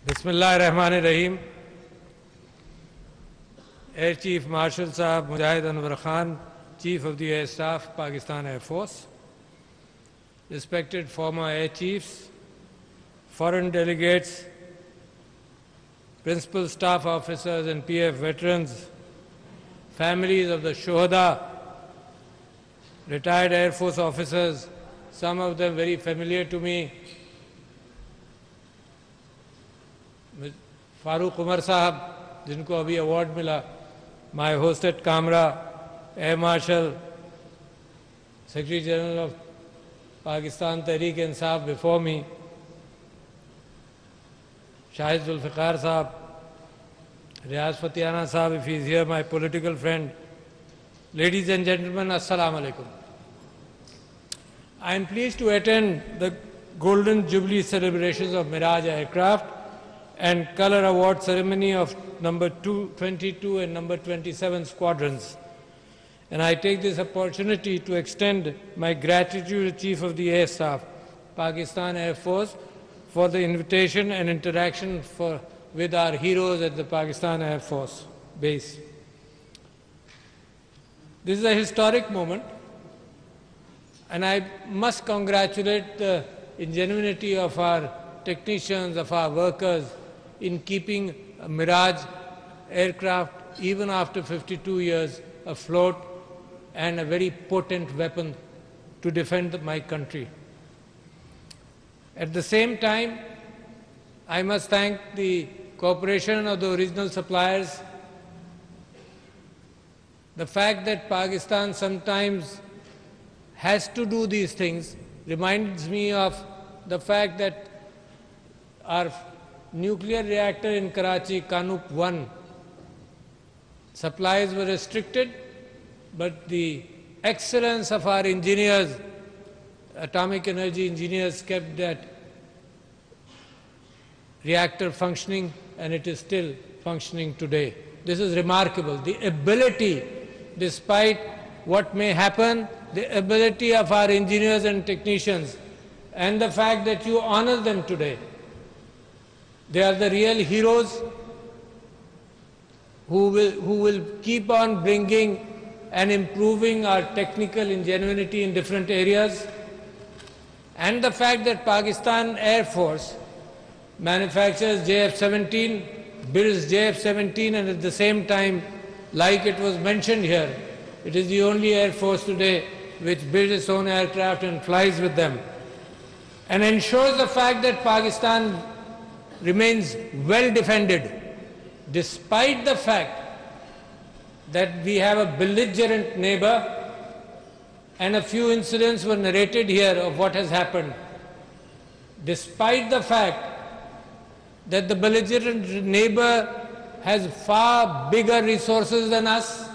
बिस्मिल्लाहिर्रहमानिर्रहीम। Air chief marshal साहब Mujahid Anwar Khan, chief of the air staff, Pakistan air force, respected former air chiefs, foreign delegates, principal staff officers and PF veterans, families of the Shuhada, retired Air Force officers, some of them very familiar to me, Farooq Umar Sahab, जिनको अभी award मिला, my host at Kamra, Air Marshal, Secretary General of Pakistan Tehreek-e-Insaf before me, Shahid Zulfiqar Sahab, Riaz Fatiyana Sahab, if he is here, my political friend. Ladies and gentlemen, Assalamu alaikum. I am pleased to attend the Golden Jubilee celebrations of Miraj Aircraft and Color Award ceremony of number 22 and number 27 squadrons. And I take this opportunity to extend my gratitude to the Chief of the Air Staff, Pakistan Air Force, for the invitation and interaction with our heroes at the Pakistan Air Force base. This is a historic moment, and I must congratulate the ingenuity of our technicians, of our workers, in keeping a Miraj aircraft, even after 52 years, afloat and a very potent weapon to defend my country. At the same time, I must thank the cooperation of the original suppliers. The fact that Pakistan sometimes has to do these things reminds me of the fact that our nuclear reactor in Karachi, Kanup 1, supplies were restricted, but the excellence of our engineers, atomic energy engineers, kept that reactor functioning, and it is still functioning today. This is remarkable. The ability, despite what may happen, the ability of our engineers and technicians, and the fact that you honor them today. They are the real heroes who will keep on bringing and improving our technical ingenuity in different areas. And the fact that Pakistan Air Force manufactures JF-17, builds JF-17, and at the same time, like it was mentioned here, it is the only Air Force today which builds its own aircraft and flies with them, and ensures the fact that Pakistan remains well defended, despite the fact that we have a belligerent neighbor, and a few incidents were narrated here of what has happened. Despite the fact that the belligerent neighbor has far bigger resources than us,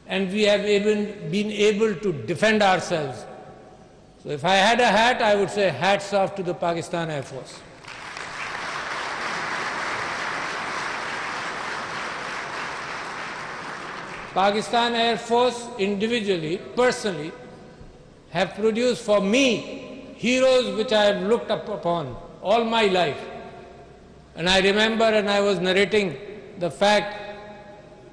and we have even been able to defend ourselves. So if I had a hat, I would say hats off to the Pakistan Air Force. Pakistan Air Force individually, personally, have produced for me heroes which I have looked up upon all my life. And I remember, and I was narrating the fact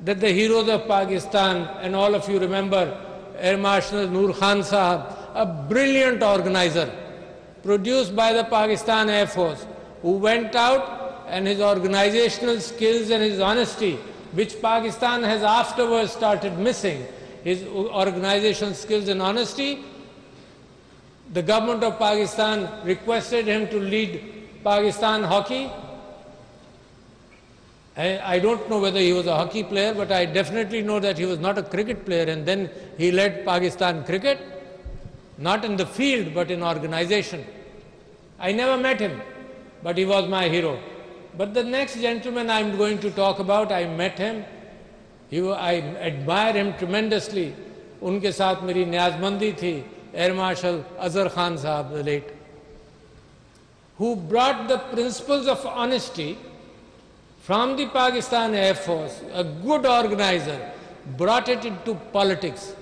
that the heroes of Pakistan, and all of you remember Air Marshal Noor Khan Sahab, a brilliant organizer, produced by the Pakistan Air Force, who went out, and his organizational skills and his honesty, which Pakistan has afterwards started missing, his organizational skills and honesty. The government of Pakistan requested him to lead Pakistan hockey. I don't know whether he was a hockey player, but I definitely know that he was not a cricket player, and then he led Pakistan cricket, not in the field, but in organization. I never met him, but he was my hero. But the next gentleman I'm going to talk about, I met him. I admire him tremendously. Unke saath meri niyazmandi thi, Air Marshal Azhar Khan Sahab, the late, who brought the principles of honesty from the Pakistan Air Force, a good organizer, brought it into politics.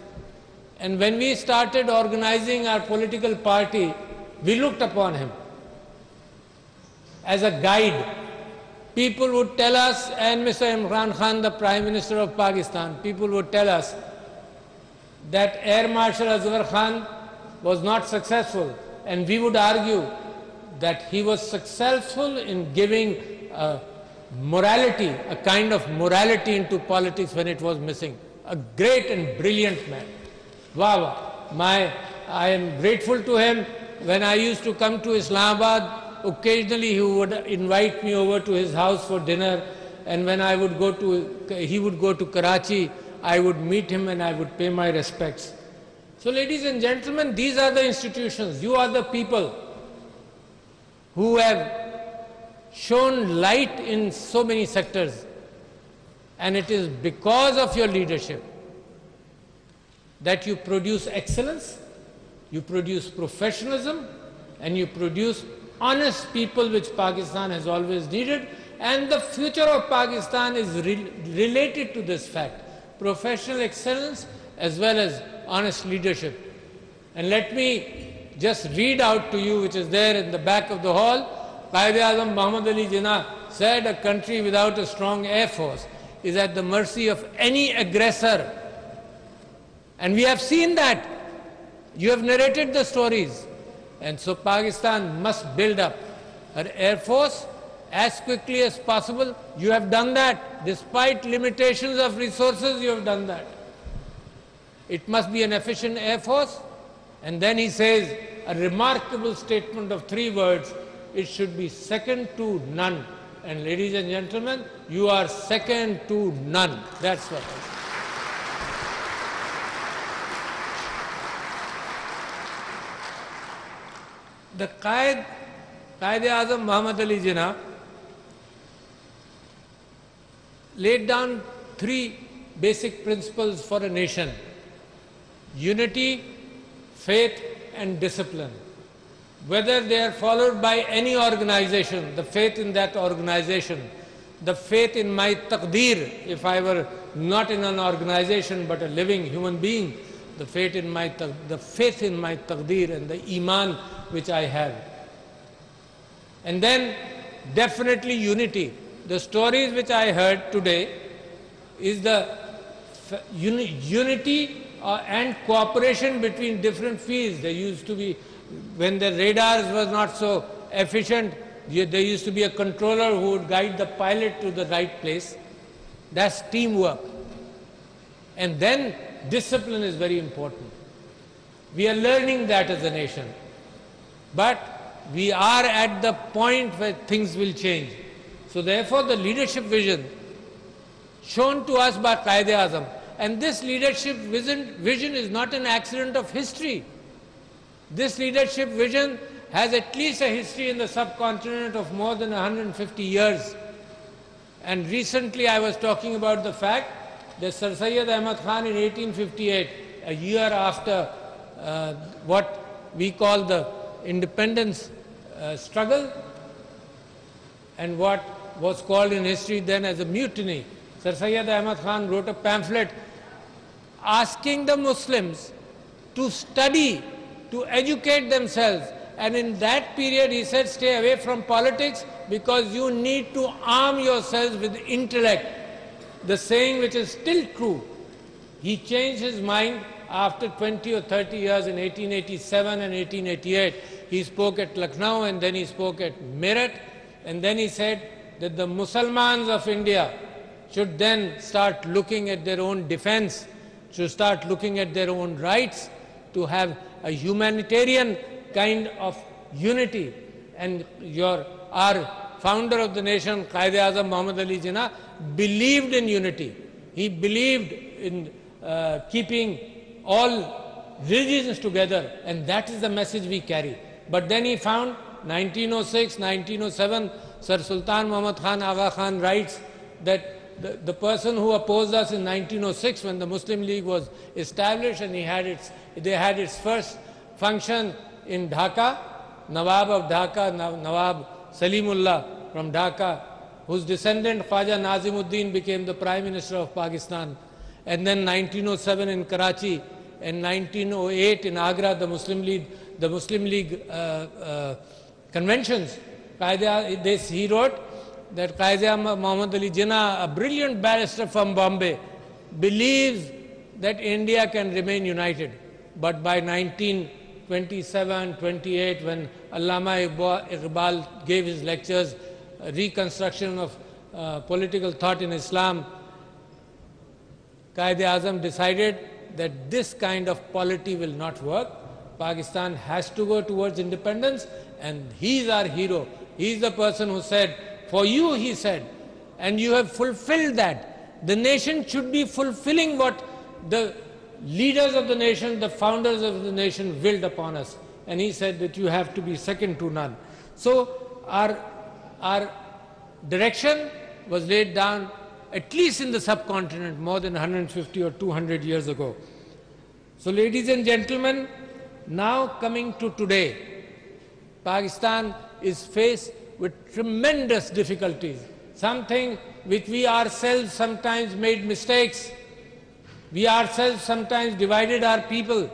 And when we started organizing our political party, we looked upon him. as a guide. People would tell us, and Mr. Imran Khan, the Prime Minister of Pakistan, people would tell us that Air Marshal Asghar Khan was not successful, and we would argue that he was successful in giving morality, a kind of morality into politics when it was missing. A great and brilliant man. Wow. I am grateful to him. When I used to come to Islamabad, occasionally he would invite me over to his house for dinner, and when I would he would go to Karachi, I would meet him and I would pay my respects. So ladies and gentlemen, these are the institutions. You are the people who have shown light in so many sectors, and it is because of your leadership that you produce excellence, you produce professionalism, and you produce honest people, which Pakistan has always needed, and the future of Pakistan is related to this fact: professional excellence as well as honest leadership. And let me just read out to you, which is there in the back of the hall. Quaid-e-Azam Muhammad Ali Jinnah said, "A country without a strong air force is at the mercy of any aggressor." And we have seen that. You have narrated the stories. And so Pakistan must build up her air force as quickly as possible. You have done that. Despite limitations of resources, you have done that. It must be an efficient air force. And then he says a remarkable statement of 3 words: it should be second to none. And ladies and gentlemen, you are second to none. That's what I say. The Quaid-e-Azam Muhammad Ali Jinnah laid down 3 basic principles for a nation: unity, faith, and discipline. Whether they are followed by any organization, the faith in that organization, the faith in my taqdeer, if I were not in an organization but a living human being, the faith in my taqdeer and the iman which I have. And then definitely unity. The stories which I heard today is the unity and cooperation between different fields. There used to be, when the radars was not so efficient, there used to be a controller who would guide the pilot to the right place. That's teamwork. And then discipline is very important. We are learning that as a nation. But we are at the point where things will change. So therefore the leadership vision shown to us by Quaid-e-Azam, and this leadership vision is not an accident of history. This leadership vision has at least a history in the subcontinent of more than 150 years. And recently I was talking about the fact that Sir Syed Ahmad Khan in 1858, a year after what we call the independence struggle and what was called in history then as a mutiny, Sir Syed Ahmad Khan wrote a pamphlet asking the Muslims to study, to educate themselves. And in that period he said, stay away from politics because you need to arm yourselves with intellect. The saying which is still true. He changed his mind after 20 or 30 years in 1887 and 1888. He spoke at Lucknow and then he spoke at Meerut, and then he said that the Muslims of India should then start looking at their own defense, should start looking at their own rights, to have a humanitarian kind of unity. And our founder of the nation, Quaid-e-Azam Muhammad Ali Jinnah, believed in unity. He believed in keeping all religions together, and that is the message we carry. But then he found 1906, 1907, Sir Sultan Muhammad Khan Agha Khan writes that the person who opposed us in 1906 when the Muslim League was established and they had its first function in Dhaka, Nawab of Dhaka, Nawab Salimullah from Dhaka, whose descendant Khwaja Nazimuddin became the Prime Minister of Pakistan. And then 1907 in Karachi, and 1908 in Agra, the Muslim League conventions He wrote that Qaeda Muhammad Ali Jinnah, a brilliant barrister from Bombay, believes that India can remain united. But by 1927, 28, when Allama Iqbal gave his lectures, reconstruction of political thought in Islam, Quaid-e-Azam decided that this kind of polity will not work. Pakistan has to go towards independence, and he's our hero. He's the person who said, for you, he said, and you have fulfilled that. The nation should be fulfilling what the leaders of the nation, the founders of the nation willed upon us. And he said that you have to be second to none. So our direction was laid down at least in the subcontinent more than 150 or 200 years ago. So ladies and gentlemen, now coming to today, Pakistan is faced with tremendous difficulties, something which we ourselves sometimes made mistakes. We ourselves sometimes divided our people.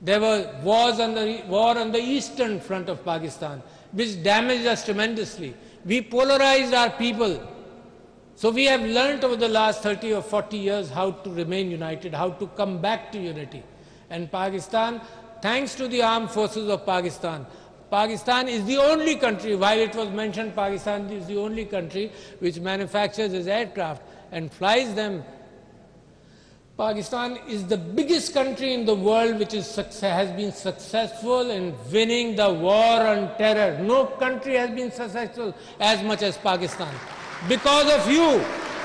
There were war on the eastern front of Pakistan, which damaged us tremendously. We polarized our people. So we have learnt over the last 30 or 40 years how to remain united, how to come back to unity. And Pakistan, thanks to the armed forces of Pakistan, Pakistan is the only country, while it was mentioned Pakistan is the only country which manufactures its aircraft and flies them. Pakistan is the biggest country in the world which has been successful in winning the war on terror. No country has been successful as much as Pakistan. Because of you,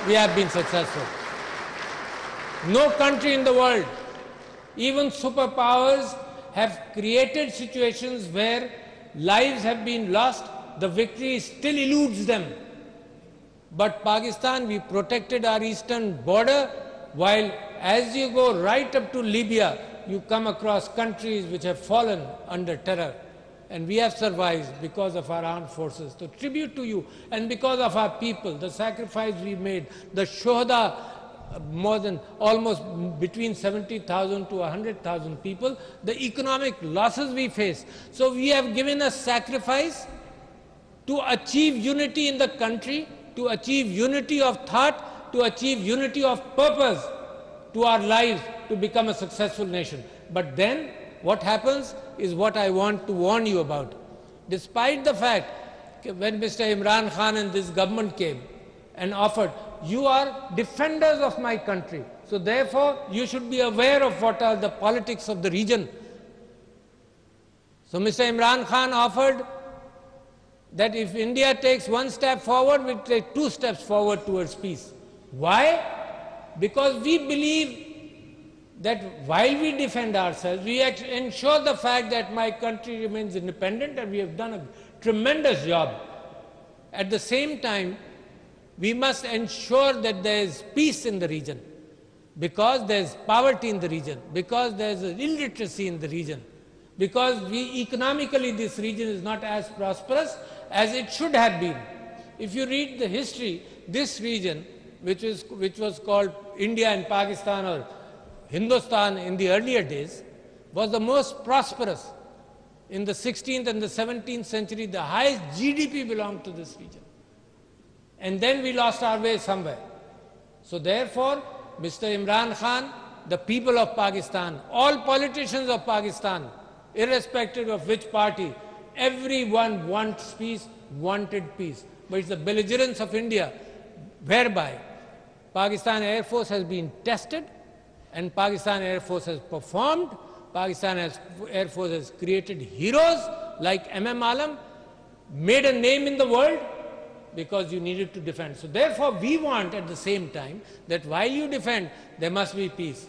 we have been successful. No country in the world, even superpowers, have created situations where lives have been lost, the victory still eludes them. But Pakistan, we protected our eastern border, while as you go right up to Libya, you come across countries which have fallen under terror. And we have survived because of our armed forces. So tribute to you, and because of our people, the sacrifice we made, the shuhada, more than almost between 70,000 to 100,000 people, the economic losses we faced. So we have given a sacrifice to achieve unity in the country, to achieve unity of thought, to achieve unity of purpose to our lives, to become a successful nation. But then what happens is what I want to warn you about. Despite the fact that when Mr. Imran Khan and this government came and offered, you are defenders of my country, so therefore you should be aware of what are the politics of the region. So Mr. Imran Khan offered that if India takes one step forward, we take 2 steps forward towards peace. Why? Because we believe that while we defend ourselves, we ensure the fact that my country remains independent, and we have done a tremendous job. At the same time, we must ensure that there is peace in the region, because there is poverty in the region, because there is illiteracy in the region, because economically this region is not as prosperous as it should have been. If you read the history, this region, which was called India and Pakistan or Hindustan in the earlier days, was the most prosperous. In the 16th and the 17th century, the highest GDP belonged to this region. And then we lost our way somewhere. So therefore, Mr. Imran Khan, the people of Pakistan, all politicians of Pakistan, irrespective of which party, everyone wants peace, wanted peace. But it's the belligerence of India, whereby Pakistan Air Force has been tested, and Pakistan Air Force has performed. Pakistan Air Force has created heroes like M.M. Alam, made a name in the world, because you needed to defend. So therefore, we want at the same time that while you defend, there must be peace.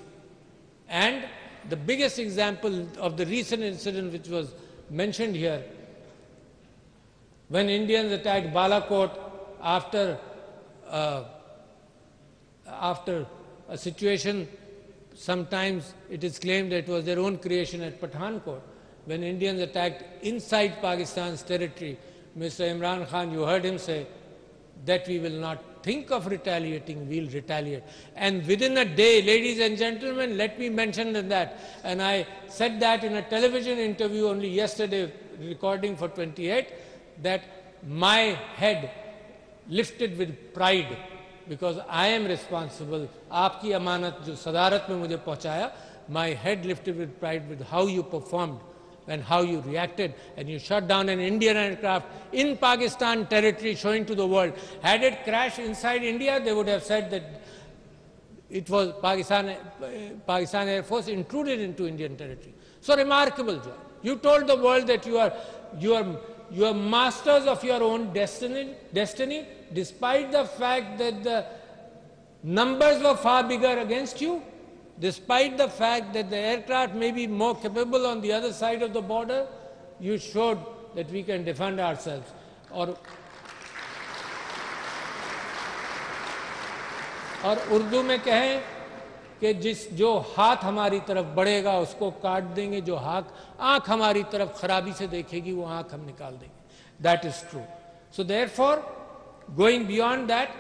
And the biggest example of the recent incident which was mentioned here, when Indians attacked Balakot after a situation, sometimes it is claimed that it was their own creation at Pathankot, when Indians attacked inside Pakistan's territory, Mr. Imran Khan, you heard him say that we will not think of retaliating, we'll retaliate. And within a day, ladies and gentlemen, let me mention that, and I said that in a television interview only yesterday recording for 28, that my head lifted with pride, because I am responsible. आपकी अमानत जो सदारत में मुझे पहुंचाया, my head lifted with pride with how you performed and how you reacted, and you shot down an Indian aircraft in Pakistan territory, showing to the world. Had it crashed inside India, they would have said that it was Pakistan Air Force intruded into Indian territory. So remarkable job. You told the world that you are masters of your own destiny, despite the fact that the numbers were far bigger against you, despite the fact that the aircraft may be more capable on the other side of the border. You showed that we can defend ourselves. और उर्दू में कहें कि जो हाथ हमारी तरफ बढ़ेगा उसको काट देंगे, जो आंख हमारी तरफ खराबी से देखेगी वो आंख हम निकाल देंगे. That is true. So therefore, going beyond that,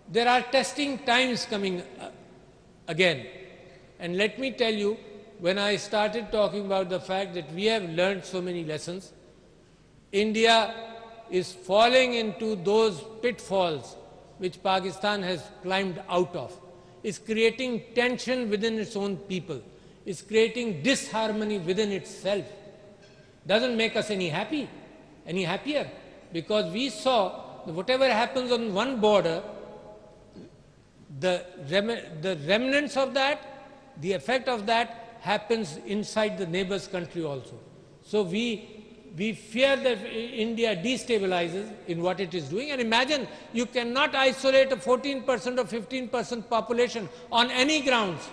there are testing times coming again. And let me tell you, when I started talking about the fact that we have learned so many lessons, India is falling into those pitfalls which Pakistan has climbed out of, is creating tension within its own people, is creating disharmony within itself. Doesn't make us any happier, because we saw that whatever happens on one border, the remnants of that, the effect of that happens inside the neighbor's country also. So we fear that India destabilizes in what it is doing. And imagine, you cannot isolate a 14% or 15% population on any grounds.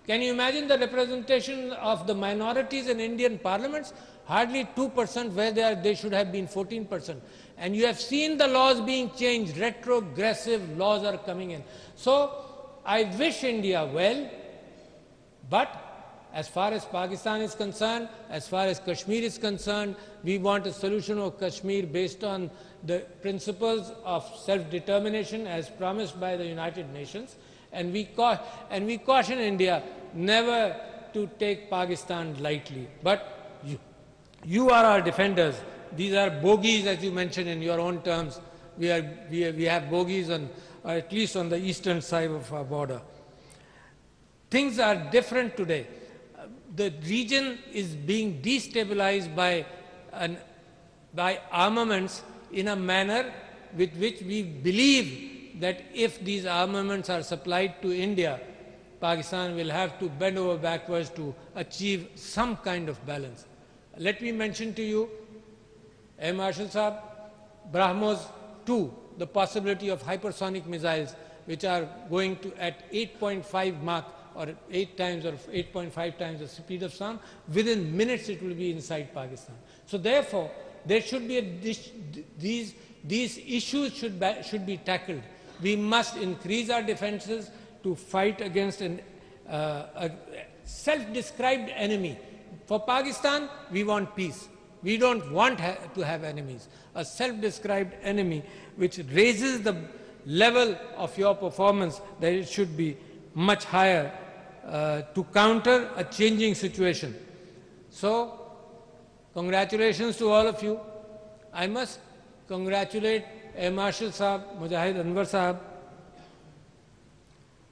Can you imagine the representation of the minorities in Indian parliaments? Hardly 2%, where they should have been 14%. And you have seen the laws being changed, retrogressive laws are coming in. So I wish India well, but as far as Pakistan is concerned, as far as Kashmir is concerned, we want a solution of Kashmir based on the principles of self-determination as promised by the United Nations. And we caution India never to take Pakistan lightly. But you are our defenders. These are bogies, as you mentioned in your own terms. We have bogies at least on the eastern side of our border. Things are different today. The region is being destabilized by armaments in a manner with which we believe that if these armaments are supplied to India, Pakistan will have to bend over backwards to achieve some kind of balance. Let me mention to you, Air Marshal Saab, BrahMos 2, the possibility of hypersonic missiles which are going to at 8.5 Mach, or 8 times or 8.5 times the speed of sound, within minutes it will be inside Pakistan. So therefore, there should be these issues should be tackled. We must increase our defenses to fight against a self-described enemy. For Pakistan, we want peace. We don't want to have enemies. A self-described enemy which raises the level of your performance, that it should be much higher to counter a changing situation. So, congratulations to all of you. I must congratulate Air Marshal Saab, Mujahid Anwar Saab,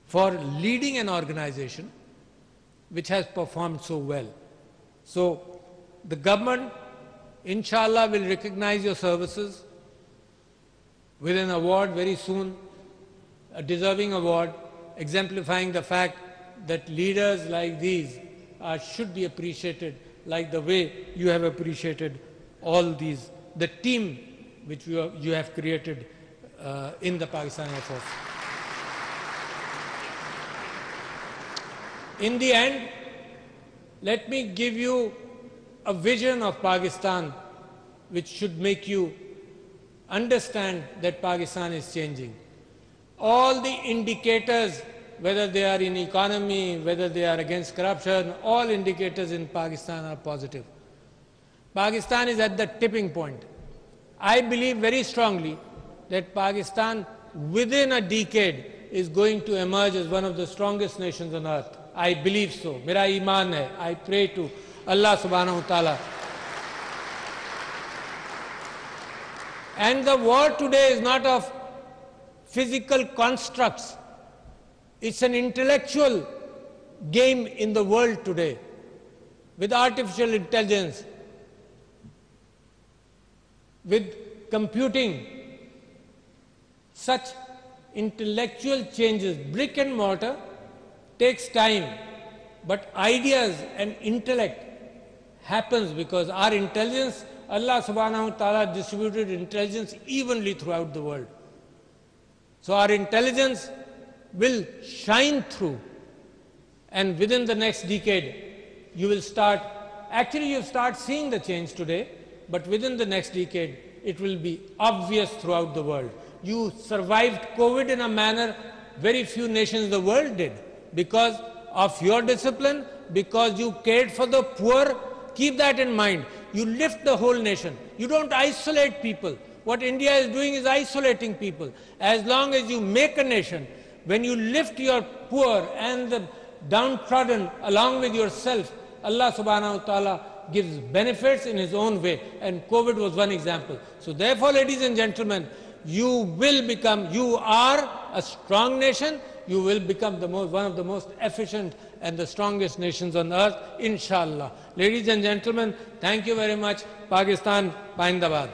for leading an organization which has performed so well. So, the government, inshallah, will recognize your services with an award very soon, a deserving award, exemplifying the fact that leaders like these should be appreciated, like the way you have appreciated all these, the team which you have created in the Pakistan Air Force. In the end, let me give you a vision of Pakistan which should make you understand that Pakistan is changing. All the indicators, whether they are in economy, whether they are against corruption, all indicators in Pakistan are positive. Pakistan is at the tipping point. I believe very strongly that Pakistan within a decade is going to emerge as one of the strongest nations on earth. I believe so. Mera iman hai. I pray to Allah subhanahu wa ta'ala And the war today is not of physical constructs. It's an intellectual game in the world today, with artificial intelligence, with computing. Such intellectual changes, brick and mortar, takes time, but ideas and intellect happens because our intelligence, Allah subhanahu wa ta'ala distributed intelligence evenly throughout the world. So our intelligence will shine through, and within the next decade you will start, actually you start seeing the change today, but within the next decade it will be obvious throughout the world. You survived COVID in a manner very few nations in the world did, because of your discipline, because you cared for the poor. Keep that in mind. You lift the whole nation. You don't isolate people. What India is doing is isolating people. As long as you make a nation, when you lift your poor and the downtrodden along with yourself, Allah subhanahu wa ta'ala gives benefits in His own way. And COVID was one example. So therefore, ladies and gentlemen, you are a strong nation. You will become one of the most efficient and the strongest nations on earth, inshallah. Ladies and gentlemen, thank you very much. Pakistan, Paindabad.